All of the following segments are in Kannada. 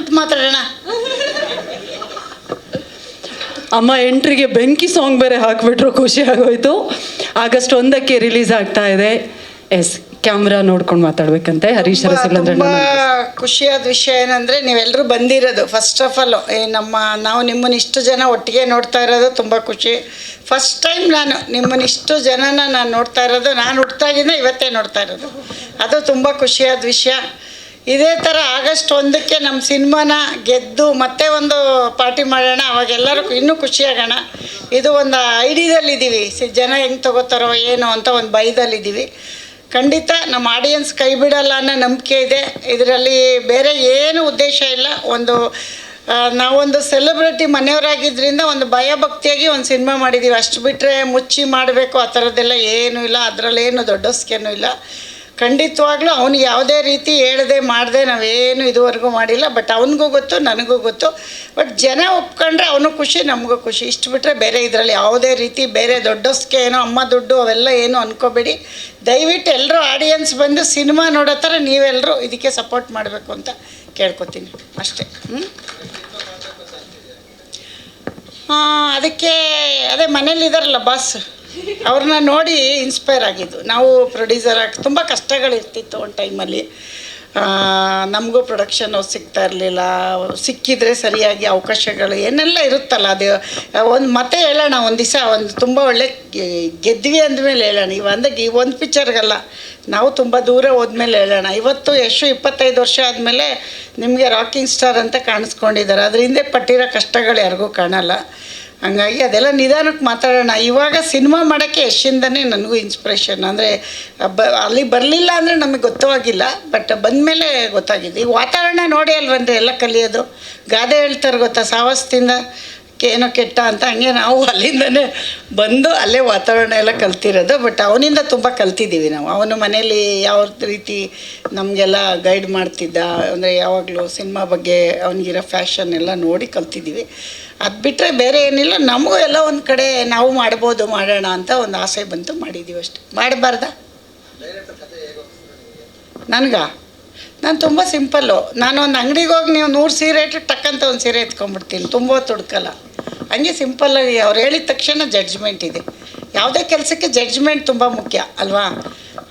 ಕೂತ್ ಮಾತಾಡೋಣ. ಅಮ್ಮ ಎಂಟ್ರಿಗೆ ಬೆಂಕಿ ಸಾಂಗ್ ಬೇರೆ ಹಾಕ್ಬಿಟ್ರು, ಖುಷಿ ಆಗೋಯ್ತು. August 1ಕ್ಕೆ ರಿಲೀಸ್ ಆಗ್ತಾ ಇದೆ. ಎಸ್, ಕ್ಯಾಮ್ರಾ ನೋಡ್ಕೊಂಡು ಮಾತಾಡ್ಬೇಕಂತೆ ಹರೀಶ್ ರಸೂಲ್. ತುಂಬ ಖುಷಿಯಾದ ವಿಷಯ ಏನಂದರೆ ನೀವೆಲ್ಲರೂ ಬಂದಿರೋದು. ಫಸ್ಟ್ ಆಫ್ ಆಲ್ ನಾವು ನಿಮ್ಮನ್ನು ಇಷ್ಟು ಜನ ಒಟ್ಟಿಗೆ ನೋಡ್ತಾ ಇರೋದು ತುಂಬ ಖುಷಿ. ಫಸ್ಟ್ ಟೈಮ್ ನಾನು ನಿಮ್ಮನ್ನು ಇಷ್ಟು ಜನನ ನಾನು ನೋಡ್ತಾ ಇರೋದು, ನಾನು ಹುಟ್ಟಾಗಿಂದ ಇವತ್ತೇ ನೋಡ್ತಾ ಇರೋದು. ಅದು ತುಂಬ ಖುಷಿಯಾದ ವಿಷಯ. ಇದೇ ಥರ August 1ಕ್ಕೆ ನಮ್ಮ ಸಿನಿಮಾನ ಗೆದ್ದು ಮತ್ತೆ ಒಂದು ಪಾರ್ಟಿ ಮಾಡೋಣ, ಅವಾಗೆಲ್ಲರೂ ಇನ್ನೂ ಖುಷಿಯಾಗೋಣ. ಇದು ಒಂದು ಐಡಿಯಾದಲ್ಲಿದ್ದೀವಿ, ಜನ ಹೆಂಗೆ ತಗೋತಾರೋ ಏನೋ ಅಂತ ಒಂದು ಭಯದಲ್ಲಿದ್ದೀವಿ. ಖಂಡಿತ ನಮ್ಮ ಆಡಿಯನ್ಸ್ ಕೈ ಬಿಡಲ್ಲ ಅನ್ನೋ ನಂಬಿಕೆ ಇದೆ. ಇದರಲ್ಲಿ ಬೇರೆ ಏನು ಉದ್ದೇಶ ಇಲ್ಲ. ನಾವೊಂದು ಸೆಲೆಬ್ರಿಟಿ ಮನೆಯವರಾಗಿದ್ದರಿಂದ ಒಂದು ಭಯಭಕ್ತಿಯಾಗಿ ಒಂದು ಸಿನಿಮಾ ಮಾಡಿದ್ದೀವಿ. ಅಷ್ಟು ಬಿಟ್ಟರೆ ಮುಚ್ಚಿ ಮಾಡಬೇಕು ಆ ಥರದ್ದೆಲ್ಲ ಏನೂ ಇಲ್ಲ. ಅದರಲ್ಲೇನು ದೊಡ್ಡಸ್ಕೇನೂ ಇಲ್ಲ. ಖಂಡಿತವಾಗ್ಲೂ ಅವನು ಯಾವುದೇ ರೀತಿ ಹೇಳ್ದೆ ಮಾಡಿದೆ ನಾವೇನು ಇದುವರೆಗೂ ಮಾಡಿಲ್ಲ. ಬಟ್ ಅವನಿಗೂ ಗೊತ್ತು, ನನಗೂ ಗೊತ್ತು. ಬಟ್ ಜನ ಒಪ್ಕೊಂಡ್ರೆ ಅವನು ಖುಷಿ, ನಮಗೂ ಖುಷಿ. ಇಷ್ಟು ಬಿಟ್ಟರೆ ಬೇರೆ ಇದರಲ್ಲಿ ಯಾವುದೇ ರೀತಿ ಬೇರೆ ದೊಡ್ಡಸ್ಕೆ ಏನೋ ಅಮ್ಮ ದುಡ್ಡು ಅವೆಲ್ಲ ಏನು ಅಂದ್ಕೋಬೇಡಿ. ದಯವಿಟ್ಟು ಎಲ್ಲರೂ ಆಡಿಯನ್ಸ್ ಬಂದು ಸಿನಿಮಾ ನೋಡೋ ಥರ ನೀವೆಲ್ಲರೂ ಇದಕ್ಕೆ ಸಪೋರ್ಟ್ ಮಾಡಬೇಕು ಅಂತ ಕೇಳ್ಕೊತೀನಿ ಅಷ್ಟೇ. ಅದಕ್ಕೆ ಅದೇ ಮನೇಲಿದ್ದಾರಲ್ಲ ಬಾಸ್, ಅವ್ರನ್ನ ನೋಡಿ ಇನ್ಸ್ಪೈರ್ ಆಗಿದ್ದು. ನಾವು ಪ್ರೊಡ್ಯೂಸರ್ ಆಗಿ ತುಂಬ ಕಷ್ಟಗಳಿರ್ತಿತ್ತು ಒಂದು ಟೈಮಲ್ಲಿ. ನಮಗೂ ಪ್ರೊಡಕ್ಷನ್ ಸಿಗ್ತಾ ಇರಲಿಲ್ಲ. ಸಿಕ್ಕಿದರೆ ಸರಿಯಾಗಿ ಅವಕಾಶಗಳು ಏನೆಲ್ಲ ಇರುತ್ತಲ್ಲ, ಅದು ಒಂದು ಮತ್ತೆ ಹೇಳೋಣ ಒಂದು ದಿವಸ. ಒಂದು ತುಂಬ ಒಳ್ಳೆ ಗೆದ್ವಿ ಅಂದಮೇಲೆ ಹೇಳೋಣ. ಈ ಒಂದು ಪಿಕ್ಚರ್ಗಲ್ಲ, ನಾವು ತುಂಬ ದೂರ ಹೋದ್ಮೇಲೆ ಹೇಳೋಣ. ಇವತ್ತು 25 ವರ್ಷ ಆದಮೇಲೆ ನಿಮಗೆ ರಾಕಿಂಗ್ ಸ್ಟಾರ್ ಅಂತ ಕಾಣಿಸ್ಕೊಂಡಿದ್ದಾರೆ. ಅದ್ರ ಹಿಂದೆ ಪಟ್ಟಿರೋ ಕಷ್ಟಗಳು ಯಾರಿಗೂ ಕಾಣಲ್ಲ. ಹಂಗಾಗಿ ಅದೆಲ್ಲ ನಿಧಾನಕ್ಕೆ ಮಾತಾಡೋಣ. ಇವಾಗ ಸಿನಿಮಾ ಮಾಡೋಕ್ಕೆ ಯಶಿಂದನೇ ನನಗೂ ಇನ್ಸ್ಪಿರೇಷನ್. ಅಂದರೆ ಅಲ್ಲಿ ಬರಲಿಲ್ಲ ಅಂದರೆ ನಮಗೆ ಗೊತ್ತಾಗಿಲ್ಲ, ಬಟ್ ಬಂದಮೇಲೆ ಗೊತ್ತಾಗಿದೆ. ಈ ವಾತಾವರಣ ನೋಡಿ ಅಲ್ವಂದ್ರೆ ಎಲ್ಲ ಕಲಿಯೋದು. ಗಾದೆ ಹೇಳ್ತಾರೆ ಗೊತ್ತಾ, ಸಾವಸ್ತಿಂದ ಏನೋ ಕೆಟ್ಟ ಅಂತ. ಹಂಗೆ ನಾವು ಅಲ್ಲಿಂದನೇ ಬಂದು ಅಲ್ಲೇ ವಾತಾವರಣ ಎಲ್ಲ ಕಲ್ತಿರೋದು. ಬಟ್ ಅವನಿಂದ ತುಂಬ ಕಲ್ತಿದ್ದೀವಿ ನಾವು. ಅವನು ಮನೇಲಿ ಯಾವ ರೀತಿ ನಮಗೆಲ್ಲ ಗೈಡ್ ಮಾಡ್ತಿದ್ದ, ಅಂದರೆ ಯಾವಾಗಲೂ ಸಿನಿಮಾ ಬಗ್ಗೆ ಅವನಿಗಿರೋ ಫ್ಯಾಷನ್ ಎಲ್ಲ ನೋಡಿ ಕಲ್ತಿದ್ದೀವಿ. ಅದು ಬಿಟ್ಟರೆ ಬೇರೆ ಏನಿಲ್ಲ. ನಮಗೂ ಎಲ್ಲ ಒಂದು ಕಡೆ ನಾವು ಮಾಡ್ಬೋದು, ಮಾಡೋಣ ಅಂತ ಒಂದು ಆಸೆ ಬಂತು, ಮಾಡಿದ್ದೀವಿ ಅಷ್ಟೆ. ಮಾಡಬಾರ್ದ ನಾನು ತುಂಬ ಸಿಂಪಲ್ಲು. ನಾನು ಒಂದು ಅಂಗಡಿಗೆ ಹೋಗಿ ನೀವು 100 ಸೀರೆ ಇಟ್ಟು ಟಕ್ಕಂತ ಒಂದು ಸೀರೆ ಎತ್ಕೊಂಡ್ಬಿಡ್ತೀನಿ. ತುಂಬ ತುಡ್ಕಲ್ಲ. ಹಂಗೆ ಸಿಂಪಲ್ಲಾಗಿ ಅವ್ರು ಹೇಳಿದ ತಕ್ಷಣ ಜಡ್ಜ್ಮೆಂಟ್ ಇದೆ. ಯಾವುದೇ ಕೆಲಸಕ್ಕೆ ಜಡ್ಜ್ಮೆಂಟ್ ತುಂಬ ಮುಖ್ಯ ಅಲ್ವಾ?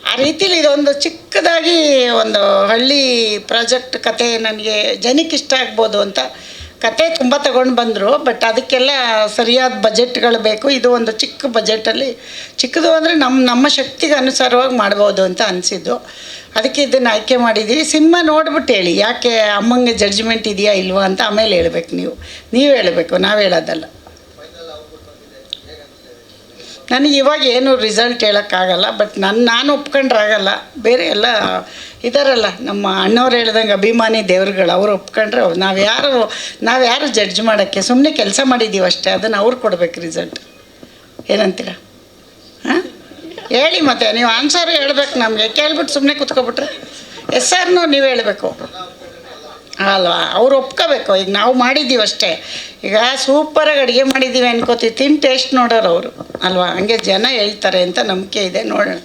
ಆ ರೀತಿಲಿ ಇದೊಂದು ಚಿಕ್ಕದಾಗಿ ಒಂದು ಹಳ್ಳಿ ಪ್ರಾಜೆಕ್ಟ್ ಕತೆ ನನಗೆ ಜನಕ್ಕೆ ಇಷ್ಟ ಆಗ್ಬೋದು ಅಂತ ಕತೆ ತುಂಬ ತಗೊಂಡು ಬಂದರು. ಬಟ್ ಅದಕ್ಕೆಲ್ಲ ಸರಿಯಾದ ಬಜೆಟ್ಗಳು ಬೇಕು. ಇದು ಒಂದು ಚಿಕ್ಕ ಬಜೆಟಲ್ಲಿ, ಚಿಕ್ಕದು ಅಂದರೆ ನಮ್ಮ ಶಕ್ತಿಗೆ ಅನುಸಾರವಾಗಿ ಮಾಡ್ಬೋದು ಅಂತ ಅನಿಸಿದ್ದು. ಅದಕ್ಕೆ ಇದನ್ನು ಆಯ್ಕೆ ಮಾಡಿದ್ದೀವಿ. ಸಿನಿಮಾ ನೋಡ್ಬಿಟ್ಟು ಹೇಳಿ, ಯಾಕೆ ಅಮ್ಮಂಗೆ ಜಡ್ಜ್ಮೆಂಟ್ ಇದೆಯಾ ಇಲ್ವಾ ಅಂತ ಆಮೇಲೆ ಹೇಳ್ಬೇಕು. ನೀವು ಹೇಳಬೇಕು, ನಾವು ಹೇಳೋದಲ್ಲ. ನನಗೆ ಇವಾಗ ಏನು ರಿಸಲ್ಟ್ ಹೇಳೋಕ್ಕಾಗಲ್ಲ. ಬಟ್ ನಾನು ಒಪ್ಕೊಂಡ್ರಾಗಲ್ಲ. ಬೇರೆ ಎಲ್ಲ ಇದ್ದಾರಲ್ಲ ನಮ್ಮ ಅಣ್ಣವ್ರು ಹೇಳ್ದಂಗೆ ಅಭಿಮಾನಿ ದೇವ್ರುಗಳು, ಅವ್ರು ಒಪ್ಕೊಂಡ್ರೆ ನಾವ್ಯಾರು ಜಡ್ಜ್ ಮಾಡೋಕ್ಕೆ. ಸುಮ್ಮನೆ ಕೆಲಸ ಮಾಡಿದ್ದೀವಿ ಅಷ್ಟೇ. ಅದನ್ನು ಅವ್ರು ಕೊಡ್ಬೇಕು ರಿಸಲ್ಟ್. ಏನಂತೀರ? ಹಾಂ ಹೇಳಿ. ಮತ್ತೆ ನೀವು ಆನ್ಸರು ಹೇಳ್ಬೇಕು ನಮಗೆ. ಕೇಳ್ಬಿಟ್ಟು ಸುಮ್ಮನೆ ಕೂತ್ಕೊಬಿಟ್ರೆ ಎಸ್ ಆರ್ನೋ ನೀವು ಹೇಳಬೇಕು ಅಲ್ವಾ? ಅವ್ರು ಒಪ್ಕೋಬೇಕು. ಈಗ ನಾವು ಮಾಡಿದ್ದೀವಿ ಅಷ್ಟೇ. ಈಗ ಸೂಪರಾಗಿ ಅಡುಗೆ ಮಾಡಿದ್ದೀವಿ ಅನ್ಕೋತೀವಿ, ತಿಂದು ಟೇಸ್ಟ್ ನೋಡೋರು ಅವರು ಅಲ್ವಾ? ಹಂಗೆ ಜನ ಹೇಳ್ತಾರೆ ಅಂತ ನಂಬಿಕೆ ಇದೆ. ನೋಡೋಣ.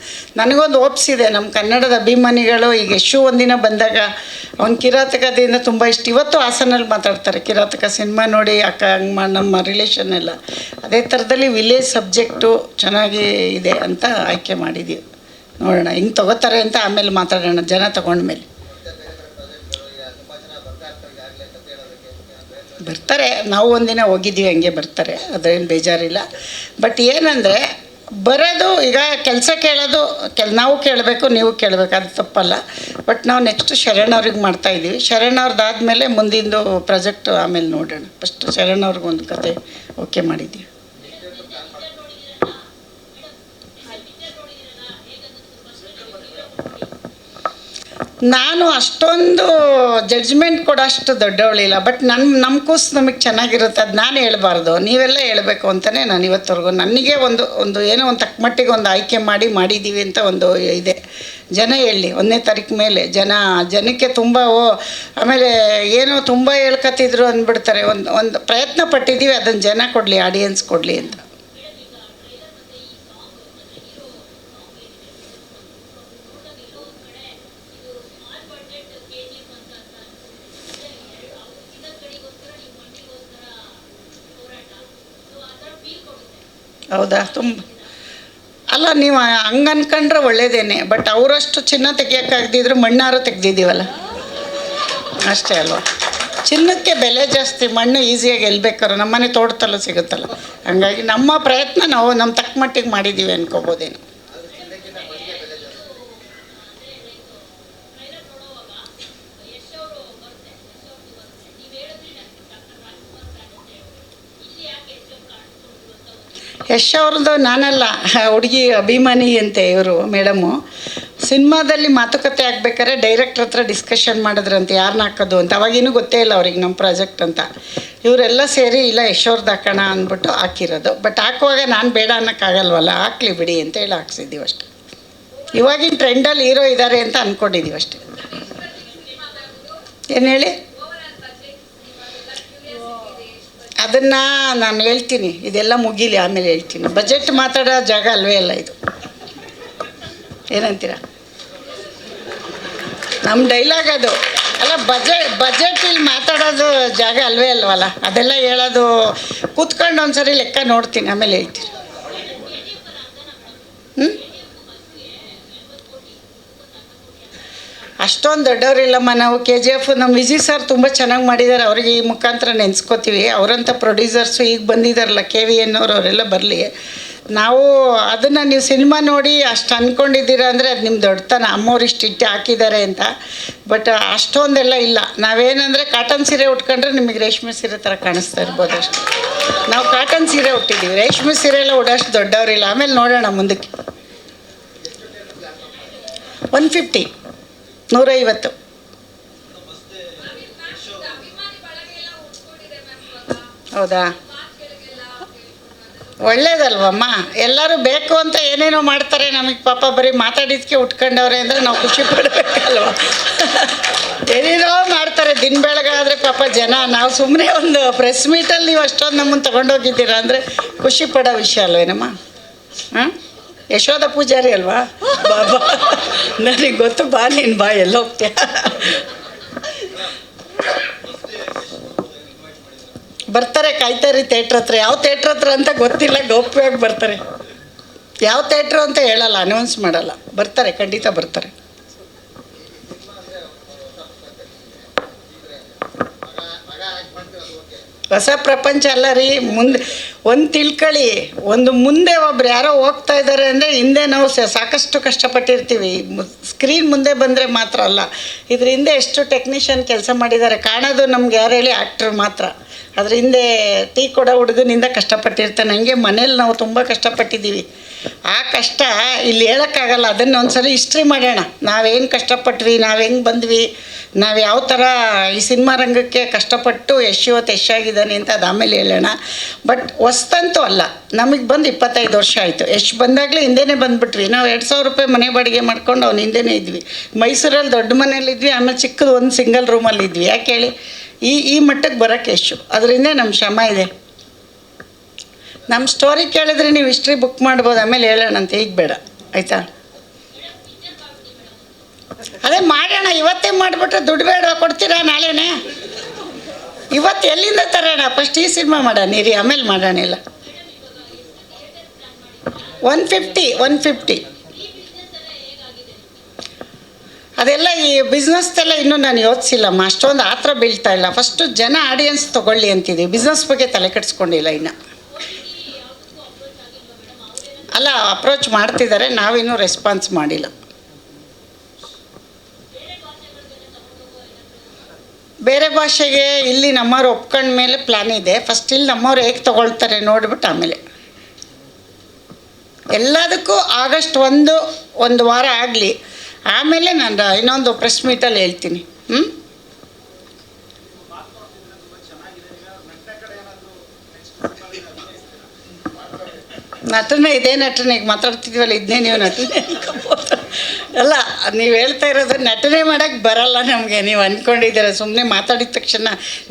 ನನಗೊಂದು ಓಪ್ಸಿದೆ. ನಮ್ಮ ಕನ್ನಡದ ಅಭಿಮಾನಿಗಳು ಈಗ ಒಂದಿನ ಬಂದಾಗ ಅವ್ನು ಕಿರಾತಕದಿಂದ ತುಂಬ ಇಷ್ಟ. ಇವತ್ತು ಹಾಸನಲ್ಲಿ ಮಾತಾಡ್ತಾರೆ ಕಿರಾತಕ ಸಿನಿಮಾ ನೋಡಿ ಅಕ್ಕ ಹಂಗೆ ನಮ್ಮ ರಿಲೇಷನ್ ಎಲ್ಲ. ಅದೇ ಥರದಲ್ಲಿ ವಿಲೇಜ್ ಸಬ್ಜೆಕ್ಟು ಚೆನ್ನಾಗಿ ಇದೆ ಅಂತ ಆಯ್ಕೆ ಮಾಡಿದ್ದೀವಿ. ನೋಡೋಣ ಹಿಂಗೆ ತೊಗೋತಾರೆ ಅಂತ ಆಮೇಲೆ ಮಾತಾಡೋಣ ಜನ ತೊಗೊಂಡ್ಮೇಲೆ. ಬರ್ತಾರೆ. ನಾವು ಒಂದಿನ ಹೋಗಿದ್ದೀವಿ, ಹಂಗೆ ಬರ್ತಾರೆ, ಅದೇನು ಬೇಜಾರಿಲ್ಲ. ಬಟ್ ಏನಂದರೆ ಬರೋದು ಈಗ ಕೆಲಸ ಕೇಳೋದು ನಾವು ಕೇಳಬೇಕು, ನೀವು ಕೇಳಬೇಕು, ಅದು ತಪ್ಪಲ್ಲ. ಬಟ್ ನಾವು ನೆಕ್ಸ್ಟ್ ಶರಣ್ ಅವ್ರಿಗೆ ಮಾಡ್ತಾಯಿದ್ದೀವಿ. ಶರಣ್ ಅವ್ರದ್ದಾದಮೇಲೆ ಮುಂದಿಂದು ಪ್ರಾಜೆಕ್ಟ್ ಆಮೇಲೆ ನೋಡೋಣ. ಫಸ್ಟ್ ಶರಣ್ ಅವ್ರಿಗೊಂದು ಕತೆ ಓಕೆ ಮಾಡಿದ್ದೀವಿ. ನಾನು ಅಷ್ಟೊಂದು ಜಡ್ಜ್ಮೆಂಟ್ ಕೊಡೋಷ್ಟು ದೊಡ್ಡವಳಿಲ್ಲ. ಬಟ್ ನಮ್ಮ ಕೂಸು ನಮಗೆ ಚೆನ್ನಾಗಿರುತ್ತೆ, ಅದು ನಾನು ಹೇಳ್ಬಾರ್ದು, ನೀವೆಲ್ಲ ಹೇಳಬೇಕು ಅಂತಲೇ ನಾನು ಇವತ್ತವರೆಗೂ ನನಗೆ ಒಂದು ಏನೋ ಒಂದು ತಕ್ಕಮಟ್ಟಿಗೆ ಒಂದು ಆಯ್ಕೆ ಮಾಡಿದ್ದೀವಿ ಅಂತ ಒಂದು ಇದೆ. ಜನ ಹೇಳಿ 1ನೇ ತಾರೀಕು ಮೇಲೆ ಜನಕ್ಕೆ ತುಂಬ ಆಮೇಲೆ ಏನೋ ತುಂಬ ಹೇಳ್ಕೊತಿದ್ರು ಅಂದ್ಬಿಡ್ತಾರೆ. ಒಂದು ಪ್ರಯತ್ನ ಪಟ್ಟಿದ್ದೀವಿ, ಅದನ್ನು ಜನ ಕೊಡಲಿ, ಆಡಿಯನ್ಸ್ ಕೊಡಲಿ ಅಂತ. ಹೌದಾ? ತುಂಬ ಅಲ್ಲ, ನೀವು ಹಂಗೆ ಅನ್ಕೊಂಡ್ರೆ ಒಳ್ಳೇದೇನೆ. ಬಟ್ ಅವರಷ್ಟು ಚಿನ್ನ ತೆಗಿಯೋಕ್ಕಾಗದಿದ್ರು ಮಣ್ಣಾರು ತೆಗ್ದಿದ್ದೀವಲ್ಲ, ಅಷ್ಟೇ ಅಲ್ವಾ? ಚಿನ್ನಕ್ಕೆ ಬೆಲೆ ಜಾಸ್ತಿ, ಮಣ್ಣು ಈಸಿಯಾಗಿ ಎಲ್ಲಿ ಬೇಕಾದ್ರೂ ನಮ್ಮನೆ ತೋಟದಲ್ಲೂ ಸಿಗುತ್ತಲ್ಲ. ಹಂಗಾಗಿ ನಮ್ಮ ಪ್ರಯತ್ನ ನಾವು ನಮ್ಮ ತಕ್ಕ ಮಟ್ಟಿಗೆ ಮಾಡಿದ್ದೀವಿ ಅನ್ಕೋಬೋದೇನು. ಯಶ್ ಅವ್ರದ್ದು ನಾನಲ್ಲ, ಹುಡುಗಿ ಅಭಿಮಾನಿ ಅಂತೆ ಇವರು ಮೇಡಮು. ಸಿನಿಮಾದಲ್ಲಿ ಮಾತುಕತೆ ಆಗ್ಬೇಕಾದ್ರೆ ಡೈರೆಕ್ಟ್ರ್ ಹತ್ರ ಡಿಸ್ಕಷನ್ ಮಾಡಿದ್ರಂತೆ ಯಾರನ್ನ ಹಾಕೋದು ಅಂತ. ಅವಾಗೇನು ಗೊತ್ತೇ ಇಲ್ಲ ಅವ್ರಿಗೆ ನಮ್ಮ ಪ್ರಾಜೆಕ್ಟ್ ಅಂತ. ಇವರೆಲ್ಲ ಸೇರಿ ಇಲ್ಲ ಯಶ್ ಅವ್ರದ್ದು ಹಾಕೋಣ ಅಂದ್ಬಿಟ್ಟು ಹಾಕಿರೋದು. ಬಟ್ ಹಾಕುವಾಗ ನಾನು ಬೇಡ ಅನ್ನೋಕ್ಕಾಗಲ್ವಲ್ಲ, ಹಾಕ್ಲಿ ಬಿಡಿ ಅಂತ ಹೇಳಿ ಹಾಕ್ಸಿದ್ದೀವಿ ಅಷ್ಟೆ. ಇವಾಗಿನ ಟ್ರೆಂಡಲ್ಲಿ ಹೀರೋ ಇದ್ದಾರೆ ಅಂತ ಅಂದ್ಕೊಂಡಿದ್ದೀವಿ ಅಷ್ಟೆ. ಏನು ಹೇಳಿ? ಅದನ್ನು ನಾನು ಹೇಳ್ತೀನಿ, ಇದೆಲ್ಲ ಮುಗೀಲಿ ಆಮೇಲೆ ಹೇಳ್ತೀನಿ. ಬಜೆಟ್ ಮಾತಾಡೋ ಜಾಗ ಅಲ್ವೇ ಅಲ್ಲ ಇದು. ಏನಂತೀರ? ನಮ್ಮ ಡೈಲಾಗ್ ಅದು ಅಲ್ಲ. ಬಜೆಟ್ ಇಲ್ಲಿ ಮಾತಾಡೋದು ಜಾಗ ಅಲ್ವೇ ಅಲ್ವಲ್ಲ. ಅದೆಲ್ಲ ಹೇಳೋದು ಕೂತ್ಕೊಂಡು ಒಂದ್ಸರಿ ಲೆಕ್ಕ ನೋಡ್ತೀನಿ, ಆಮೇಲೆ ಹೇಳ್ತೀನಿ. ಅಷ್ಟೊಂದು ದೊಡ್ಡವರಿಲ್ಲಮ್ಮ ನಾವು. KGF ನಮ್ಮ ವಿಜಯ್ ಸರ್ ತುಂಬ ಚೆನ್ನಾಗಿ ಮಾಡಿದ್ದಾರೆ, ಅವ್ರಿಗೆ ಈ ಮುಖಾಂತರ ನೆನೆಸ್ಕೋತೀವಿ. ಅವರಂಥ ಪ್ರೊಡ್ಯೂಸರ್ಸು ಈಗ ಬಂದಿದ್ದಾರಲ್ಲ, KVN ಅವರೆಲ್ಲ ಬರಲಿ. ನಾವು ಅದನ್ನು ನೀವು ಸಿನಿಮಾ ನೋಡಿ ಅಷ್ಟು ಅಂದ್ಕೊಂಡಿದ್ದೀರಾ ಅಂದರೆ ಅದು ನಿಮ್ಮ ದೊಡ್ಡತನ. ಅಮ್ಮವ್ರು ಇಷ್ಟು ಹಾಕಿದ್ದಾರೆ ಅಂತ. ಬಟ್ ಅಷ್ಟೊಂದೆಲ್ಲ ಇಲ್ಲ. ನಾವೇನಂದರೆ ಕಾಟನ್ ಸೀರೆ ಉಟ್ಕೊಂಡ್ರೆ ನಿಮಗೆ ರೇಷ್ಮೆ ಸೀರೆ ಥರ ಕಾಣಿಸ್ತಾ ಇರ್ಬೋದು ಅಷ್ಟೇ. ನಾವು ಕಾಟನ್ ಸೀರೆ ಉಟ್ಟಿದ್ದೀವಿ, ರೇಷ್ಮೆ ಸೀರೆ ಎಲ್ಲ ಉಡೋಷ್ಟು ದೊಡ್ಡವರಿಲ್ಲ. ಆಮೇಲೆ ನೋಡೋಣ ಮುಂದಕ್ಕೆ. 150, 150. ಹೌದಾ? ಒಳ್ಳೇದಲ್ವಮ್ಮ? ಎಲ್ಲರೂ ಬೇಕು ಅಂತ ಏನೇನೋ ಮಾಡ್ತಾರೆ. ನಮಗೆ ಪಾಪ ಬರೀ ಮಾತಾಡಿದ್ಕೆ ಉಟ್ಕೊಂಡವ್ರೆ ಅಂದರೆ ನಾವು ಖುಷಿ ಪಡಬೇಕಲ್ವ? ಏನೇನೋ ಮಾಡ್ತಾರೆ ದಿನ ಬೆಳಗಾದರೆ ಪಾಪ ಜನ. ನಾವು ಸುಮ್ಮನೆ ಒಂದು ಪ್ರೆಸ್ ಮೀಟಲ್ಲಿ ನೀವು ಅಷ್ಟೊಂದು ನಮ್ಮನ್ನು ತೊಗೊಂಡೋಗಿದ್ದೀರಾ ಅಂದರೆ ಖುಷಿ ಪಡೋ ವಿಷಯ ಅಲ್ವೇನಮ್ಮ? ಹಾಂ, ಯಶೋಧ ಪೂಜಾರಿ ಅಲ್ವಾ? ಬಾಬಾ ನನಗೆ ಗೊತ್ತು, ಬಾ ನೀನು ಬಾ, ಎಲ್ಲ ಹೋಗ್ತೀಯ. ಬರ್ತಾರೆ, ಕಾಯ್ತಾರಿ ಥಿಯೇಟ್ರ್ ಹತ್ರ. ಯಾವ ಥಿಯೇಟ್ರ್ ಹತ್ರ ಅಂತ ಗೊತ್ತಿಲ್ಲ, ಗೌಪ್ಯವಾಗಿ ಬರ್ತಾರೆ. ಯಾವ ಥಿಯೇಟ್ರು ಅಂತ ಹೇಳಲ್ಲ, ಅನೌನ್ಸ್ ಮಾಡಲ್ಲ. ಬರ್ತಾರೆ, ಖಂಡಿತ ಬರ್ತಾರೆ. ಹೊಸ ಪ್ರಪಂಚ ಅಲ್ಲ ರೀ. ಮುಂದೆ ಒಂದು ತಿಳ್ಕೊಳ್ಳಿ, ಒಂದು ಮುಂದೆ ಒಬ್ರು ಯಾರೋ ಹೋಗ್ತಾ ಇದ್ದಾರೆ ಅಂದರೆ ಹಿಂದೆ ನಾವು ಸಾಕಷ್ಟು ಕಷ್ಟಪಟ್ಟಿರ್ತೀವಿ. ಸ್ಕ್ರೀನ್ ಮುಂದೆ ಬಂದರೆ ಮಾತ್ರ ಅಲ್ಲ, ಇದ್ರ ಹಿಂದೆ ಎಷ್ಟು ಟೆಕ್ನಿಷಿಯನ್ ಕೆಲಸ ಮಾಡಿದ್ದಾರೆ ಕಾಣೋದು ನಮ್ಗೆ ಯಾರು ಹೇಳಿ? ಆ್ಯಕ್ಟ್ರ್ ಮಾತ್ರ. ಅದ್ರ ಹಿಂದೆ ಟೀ ಕೊಡೋ ಹುಡುಗನಿಂದ ಕಷ್ಟಪಟ್ಟಿರ್ತಾನೆ. ಹಂಗೆ ಮನೇಲಿ ನಾವು ತುಂಬ ಕಷ್ಟಪಟ್ಟಿದ್ದೀವಿ. ಆ ಕಷ್ಟ ಇಲ್ಲಿ ಹೇಳೋಕ್ಕಾಗಲ್ಲ. ಅದನ್ನು ಒಂದ್ಸರಿ ಹಿಸ್ಟ್ರಿ ಮಾಡೋಣ. ನಾವೇನು ಕಷ್ಟಪಟ್ವಿ, ನಾವು ಹೆಂಗೆ ಬಂದ್ವಿ, ನಾವು ಯಾವ ಥರ ಈ ಸಿನಿಮಾ ರಂಗಕ್ಕೆ ಕಷ್ಟಪಟ್ಟು ಇವತ್ತು ಯಶಾಗಿದ್ದಾನೆ ಅಂತ ಅದು ಆಮೇಲೆ ಹೇಳೋಣ. ಬಟ್ ಹೊಸ್ತಂತೂ ಅಲ್ಲ, ನಮಗೆ ಬಂದು 25 ವರ್ಷ ಆಯಿತು. ಯಶ್ ಬಂದಾಗಲೇ ಹಿಂದೆನೇ ಬಂದುಬಿಟ್ವಿ. ನಾವು 2,000 ರೂಪಾಯಿ ಮನೆ ಬಾಡಿಗೆ ಮಾಡ್ಕೊಂಡು ಅವ್ನು ಹಿಂದೆನೇ ಇದ್ವಿ. ಮೈಸೂರಲ್ಲಿ ದೊಡ್ಡ ಮನೇಲಿದ್ವಿ, ಆಮೇಲೆ ಚಿಕ್ಕದು ಒಂದು ಸಿಂಗಲ್ ರೂಮಲ್ಲಿದ್ವಿ. ಯಾಕೆ ಹೇಳಿ? ಈ ಮಟ್ಟಕ್ಕೆ ಬರೋಕ್ಕೆ ಯಶು. ಅದರಿಂದ ನಮ್ಮ ಶ್ರಮ ಇದೆ. ನಮ್ಮ ಸ್ಟೋರಿ ಕೇಳಿದ್ರೆ ನೀವು ಹಿಸ್ಟ್ರಿ ಬುಕ್ ಮಾಡ್ಬೋದು, ಆಮೇಲೆ ಹೇಳೋಣಂತೆ. ಈಗ ಬೇಡ, ಆಯಿತಾ? ಅದೇ ಮಾಡೋಣ, ಇವತ್ತೇ ಮಾಡಿಬಿಟ್ರೆ ದುಡ್ಡು ಬೇಡ, ಕೊಡ್ತೀರಾ ನಾಳೆನೇ? ಇವತ್ತು ಎಲ್ಲಿಂದ ತರೋಣ? ಫಸ್ಟ್ ಈ ಸಿನಿಮಾ ಮಾಡೋಣ ಇರಿ, ಆಮೇಲೆ ಮಾಡೋಣ. ಇಲ್ಲ 150. ಅದೆಲ್ಲ ಈ ಬಿಸ್ನೆಸ್ದೆಲ್ಲ ಇನ್ನೂ ನಾನು ಯೋಚಿಸಿಲ್ಲಮ್ಮ. ಅಷ್ಟೊಂದು ಆತ್ರ ಬೀಳ್ತಾ ಇಲ್ಲ. ಫಸ್ಟು ಜನ ಆಡಿಯನ್ಸ್ ತೊಗೊಳ್ಳಿ ಅಂತಿದ್ದೀವಿ. ಬಿಸ್ನೆಸ್ ಬಗ್ಗೆ ತಲೆ ಕೆಡಿಸ್ಕೊಂಡಿಲ್ಲ ಇನ್ನು. ಅಲ್ಲ, ಅಪ್ರೋಚ್ ಮಾಡ್ತಿದ್ದಾರೆ, ನಾವಿನ್ನೂ ರೆಸ್ಪಾನ್ಸ್ ಮಾಡಿಲ್ಲ. ಬೇರೆ ಭಾಷೆಗೆ ಇಲ್ಲಿ ನಮ್ಮವ್ರು ಒಪ್ಕೊಂಡ ಮೇಲೆ ಪ್ಲ್ಯಾನ್ ಇದೆ. ಫಸ್ಟ್ ಇಲ್ಲಿ ನಮ್ಮವ್ರು ಹೇಗೆ ತೊಗೊಳ್ತಾರೆ ನೋಡ್ಬಿಟ್ಟು ಆಮೇಲೆ ಎಲ್ಲದಕ್ಕೂ ಆಗಸ್ಟ್ ಒಂದು ವಾರ ಆಗಲಿ, ಆಮೇಲೆ ನಾನು ಇನ್ನೊಂದು ಪ್ರೆಸ್ ಮೀಟಲ್ಲಿ ಹೇಳ್ತೀನಿ. ನಟನೆ, ಇದೇ ನಟನೆ. ಈಗ ಮಾತಾಡ್ತಿದ್ವಲ್ಲ, ಇದನ್ನೇ ನೀವು ನಟನೆ ಅನ್ಕೋಬೋದು. ಅಲ್ಲ, ನೀವು ಹೇಳ್ತಾ ಇರೋದು ನಟನೆ ಮಾಡೋಕ್ಕೆ ಬರಲ್ಲ ನಮಗೆ, ನೀವು ಅಂದ್ಕೊಂಡಿದ್ದೀರ. ಸುಮ್ಮನೆ ಮಾತಾಡಿದ ತಕ್ಷಣ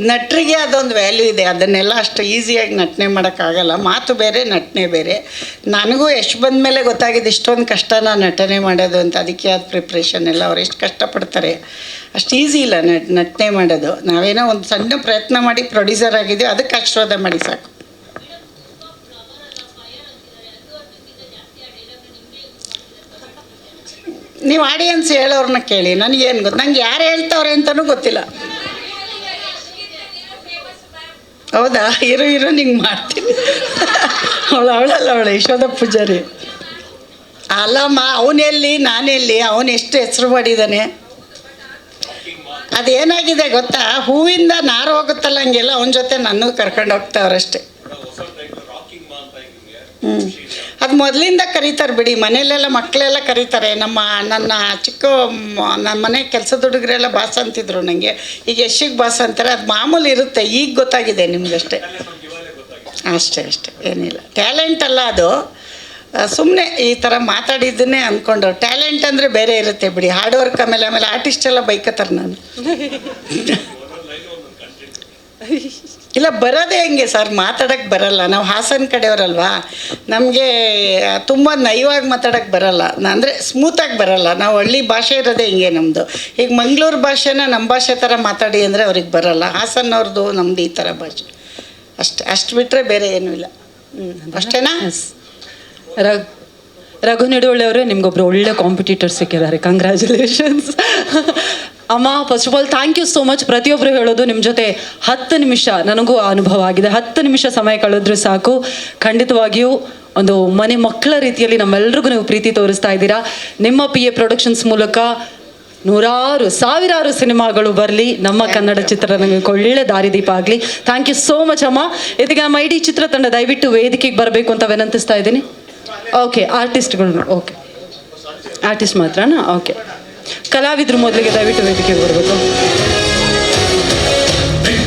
ನಟರಿಗೆ ಅದೊಂದು ವ್ಯಾಲ್ಯೂ ಇದೆ. ಅದನ್ನೆಲ್ಲ ಅಷ್ಟು ಈಸಿಯಾಗಿ ನಟನೆ ಮಾಡೋಕ್ಕಾಗಲ್ಲ. ಮಾತು ಬೇರೆ, ನಟನೆ ಬೇರೆ. ನನಗೂ ಎಷ್ಟು ಬಂದ ಮೇಲೆ ಗೊತ್ತಾಗಿದೆ ಇಷ್ಟೊಂದು ಕಷ್ಟನ ನಟನೆ ಮಾಡೋದು ಅಂತ. ಅದಕ್ಕೆ ಆದ ಪ್ರಿಪ್ರೇಷನ್ ಎಲ್ಲ ಅವ್ರು ಎಷ್ಟು ಕಷ್ಟಪಡ್ತಾರೆ. ಅಷ್ಟು ಈಸಿ ಇಲ್ಲ ನಟನೆ ಮಾಡೋದು. ನಾವೇನೋ ಒಂದು ಸಣ್ಣ ಪ್ರಯತ್ನ ಮಾಡಿ ಪ್ರೊಡ್ಯೂಸರ್ ಆಗಿದ್ದೀವಿ, ಅದಕ್ಕೆ ಆಶೀರ್ವಾದ ಮಾಡಿ ಸಾಕು. ನೀವು ಆಡಿಯನ್ಸ್ ಹೇಳೋರನ್ನ ಕೇಳಿ, ನನಗೇನು ಗೊತ್ತು, ನಂಗೆ ಯಾರು ಹೇಳ್ತವ್ರೆ ಅಂತಲೂ ಗೊತ್ತಿಲ್ಲ. ಹೌದಾ? ಇರು ನಿಂಗೆ ಮಾಡ್ತೀನಿ. ಅವಳಲ್ಲ ಯಶೋಧ ಪೂಜಾರಿ ಅಲ್ಲಮ್ಮ. ಅವನೆಲ್ಲಿ ನಾನೆಲ್ಲಿ, ಅವನು ಎಷ್ಟು ಹೆಸರು ಮಾಡಿದ್ದಾನೆ. ಅದೇನಾಗಿದೆ ಗೊತ್ತಾ, ಹೂವಿಂದ ನಾರು ಹೋಗುತ್ತಲ್ಲ ಹಂಗೆಲ್ಲ ಅವನ ಜೊತೆ ನನ್ನ ಕರ್ಕೊಂಡು ಹೋಗ್ತಾವ್ರಷ್ಟೇ. ಅದು ಮೊದಲಿಂದ ಕರೀತಾರೆ ಬಿಡಿ, ಮನೆಯಲ್ಲೆಲ್ಲ ಮಕ್ಕಳೆಲ್ಲ ಕರೀತಾರೆ. ನನ್ನ ನಮ್ಮ ಮನೆ ಕೆಲಸದ ಹುಡುಗರೆಲ್ಲ ಬಾಸ್ ಅಂತಿದ್ರು ನನಗೆ. ಈಗ ಯಶಿಗೆ ಬಾಸ್ ಅಂತಾರೆ, ಅದು ಮಾಮೂಲಿ ಇರುತ್ತೆ. ಈಗ ಗೊತ್ತಾಗಿದೆ ನಿಮಗಷ್ಟೇ. ಅಷ್ಟೇ ಏನಿಲ್ಲ. ಟ್ಯಾಲೆಂಟ್ ಅಲ್ಲ ಅದು, ಸುಮ್ಮನೆ ಈ ಥರ ಮಾತಾಡಿದ್ದನ್ನೇ ಅಂದ್ಕೊಂಡು. ಟ್ಯಾಲೆಂಟ್ ಅಂದರೆ ಬೇರೆ ಇರುತ್ತೆ ಬಿಡಿ, ಹಾರ್ಡ್ ವರ್ಕ್. ಆಮೇಲೆ ಆರ್ಟಿಸ್ಟ್ ಎಲ್ಲ ಬೈಕತ್ತಾರೆ ನಾನು. ಇಲ್ಲ ಬರೋದೇ ಹೆಂಗೆ ಸರ್, ಮಾತಾಡೋಕ್ಕೆ ಬರಲ್ಲ. ನಾವು ಹಾಸನ ಕಡೆಯವರಲ್ವಾ, ನಮಗೆ ತುಂಬ ನಯವಾಗಿ ಮಾತಾಡೋಕ್ಕೆ ಬರಲ್ಲ, ಅಂದರೆ ಸ್ಮೂತಾಗಿ ಬರಲ್ಲ. ನಾವು ಹಳ್ಳಿ ಭಾಷೆ ಇರೋದೇ ಹಿಂಗೆ ನಮ್ಮದು. ಈಗ ಮಂಗಳೂರು ಭಾಷೆನ ನಮ್ಮ ಭಾಷೆ ಥರ ಮಾತಾಡಿ ಅಂದರೆ ಅವ್ರಿಗೆ ಬರಲ್ಲ. ಹಾಸನವ್ರದ್ದು ನಮ್ಮದು ಈ ಥರ ಭಾಷೆ ಅಷ್ಟು ಬಿಟ್ಟರೆ ಬೇರೆ ಏನೂ ಇಲ್ಲ. ಅಷ್ಟೇನಾ? ರಘು ನಿಡುವಳ್ಳಿ ಅವರೇ, ನಿಮ್ಗೊಬ್ರು ಒಳ್ಳೆ ಕಾಂಪಿಟೇಟರ್ ಸಿಕ್ಕಿದ್ದಾರೆ. ಕಂಗ್ರ್ಯಾಚುಲೇಷನ್ಸ್ ಅಮ್ಮ. First of all thank you so much. ಪ್ರತಿಯೊಬ್ಬರು ಹೇಳೋದು ನಿಮ್ಮ ಜೊತೆ 10 ನಿಮಿಷ ನನಗೂ ಅನುಭವ ಆಗಿದೆ. 10 ನಿಮಿಷ ಸಮಯ ಕಳೆದ್ರೂ ಸಾಕು. ಖಂಡಿತವಾಗಿಯೂ ಒಂದು ಮನೆ ಮಕ್ಕಳ ರೀತಿಯಲ್ಲಿ ನಮ್ಮೆಲ್ರಿಗೂ ನೀವು ಪ್ರೀತಿ ತೋರಿಸ್ತಾ ಇದ್ದೀರಾ. ನಿಮ್ಮ PA ಪ್ರೊಡಕ್ಷನ್ಸ್ ಮೂಲಕ ಸಾವಿರಾರು ಸಿನಿಮಾಗಳು ಬರಲಿ, ನಮ್ಮ ಕನ್ನಡ ಚಿತ್ರರಂಗಕ್ಕೆ ಒಳ್ಳೆ ದಾರಿದೀಪ ಆಗಲಿ. ಥ್ಯಾಂಕ್ ಯು ಸೋ ಮಚ್ ಅಮ್ಮ. ಇದೀಗ ನಮ್ಮ ಇಡೀ ಚಿತ್ರತಂಡ ದಯವಿಟ್ಟು ವೇದಿಕೆಗೆ ಬರಬೇಕು ಅಂತ ವಿನಂತಿಸ್ತಾ ಇದ್ದೀನಿ. ಓಕೆ, ಆರ್ಟಿಸ್ಟ್ಗಳು. ಓಕೆ, ಆರ್ಟಿಸ್ಟ್ ಮಾತ್ರನಾ? ಓಕೆ, ಕಲಾವಿದರು ಮೊದಲಿಗೆ ದಯವಿಟ್ಟು ವೇದಿಕೆಗೆ ಬರಬೇಕು.